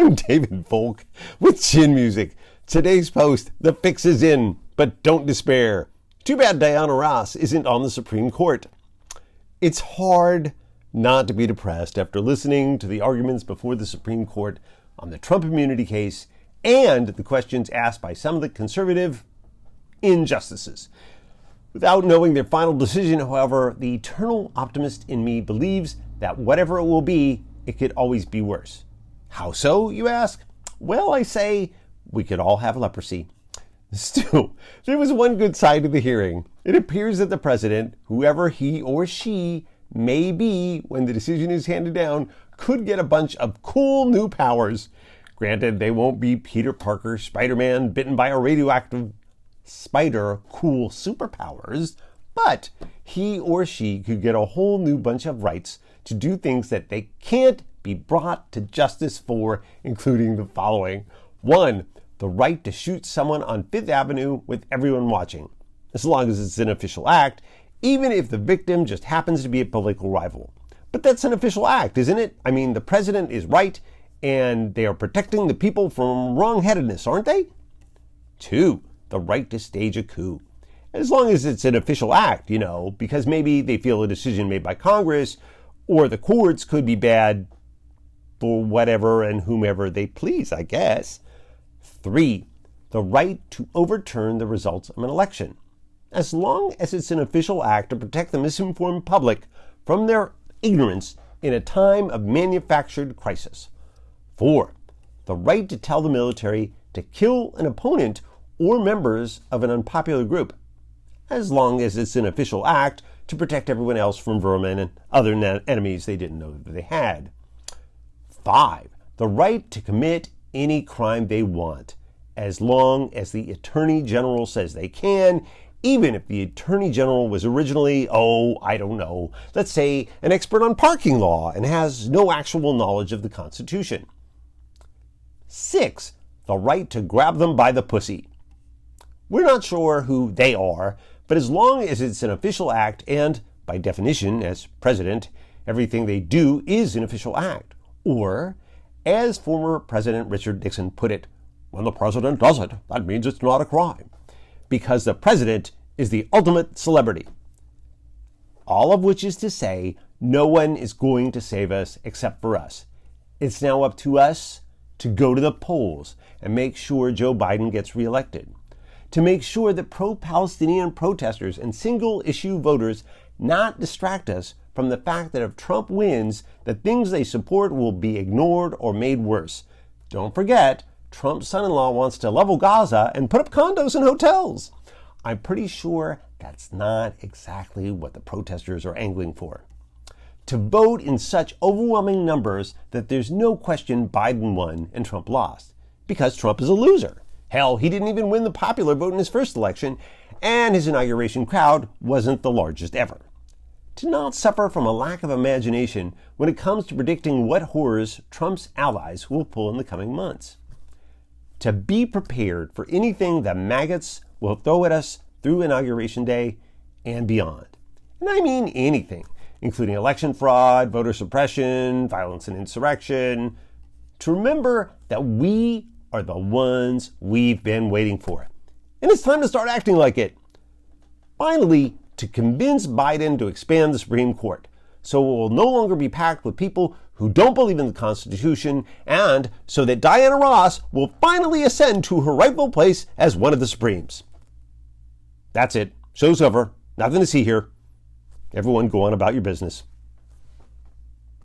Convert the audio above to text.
I'm David Volk with Chin Music. Today's post, the fix is in, but don't despair. Too bad Diana Ross isn't on the Supreme Court. It's hard not to be depressed after listening to the arguments before the Supreme Court on the Trump immunity case and the questions asked by some of the conservative injustices. Without knowing their final decision, however, the eternal optimist in me believes that whatever it will be, it could always be worse. How so, you ask? Well, I say we could all have leprosy. Still, there was one good side of the hearing. It appears that the president, whoever he or she may be when the decision is handed down, could get a bunch of cool new powers. Granted, they won't be Peter Parker, Spider-Man, bitten by a radioactive spider, cool superpowers, but he or she could get a whole new bunch of rights to do things that they can't be brought to justice for, including the following. 1, the right to shoot someone on Fifth Avenue with everyone watching, as long as it's an official act, even if the victim just happens to be a political rival. But that's an official act, isn't it? I mean, the president is right, and they are protecting the people from wrongheadedness, aren't they? 2, the right to stage a coup. As long as it's an official act, because maybe they feel a decision made by Congress or the courts could be bad for whatever and whomever they please, I guess. 3, the right to overturn the results of an election, as long as it's an official act to protect the misinformed public from their ignorance in a time of manufactured crisis. 4, the right to tell the military to kill an opponent or members of an unpopular group, as long as it's an official act to protect everyone else from vermin and other enemies they didn't know that they had. 5, the right to commit any crime they want, as long as the Attorney General says they can, even if the Attorney General was originally, let's say an expert on parking law and has no actual knowledge of the Constitution. 6, the right to grab them by the pussy. We're not sure who they are, but as long as it's an official act and, by definition, as president, everything they do is an official act. Or, as former President Richard Nixon put it, when the president does it, that means it's not a crime. Because the president is the ultimate celebrity. All of which is to say, no one is going to save us except for us. It's now up to us to go to the polls and make sure Joe Biden gets reelected. To make sure that pro-Palestinian protesters and single-issue voters not distract us from the fact that if Trump wins, the things they support will be ignored or made worse. Don't forget, Trump's son-in-law wants to level Gaza and put up condos and hotels. I'm pretty sure that's not exactly what the protesters are angling for. To vote in such overwhelming numbers that there's no question Biden won and Trump lost, because Trump is a loser. Hell, he didn't even win the popular vote in his first election, and his inauguration crowd wasn't the largest ever. To not suffer from a lack of imagination when it comes to predicting what horrors Trump's allies will pull in the coming months. To be prepared for anything the maggots will throw at us through Inauguration Day and beyond. And I mean anything, including election fraud, voter suppression, violence and insurrection. To remember that we are the ones we've been waiting for. And it's time to start acting like it. Finally, to convince Biden to expand the Supreme Court, so it will no longer be packed with people who don't believe in the Constitution, and so that Diana Ross will finally ascend to her rightful place as one of the Supremes. That's it. Show's over. Nothing to see here. Everyone go on about your business.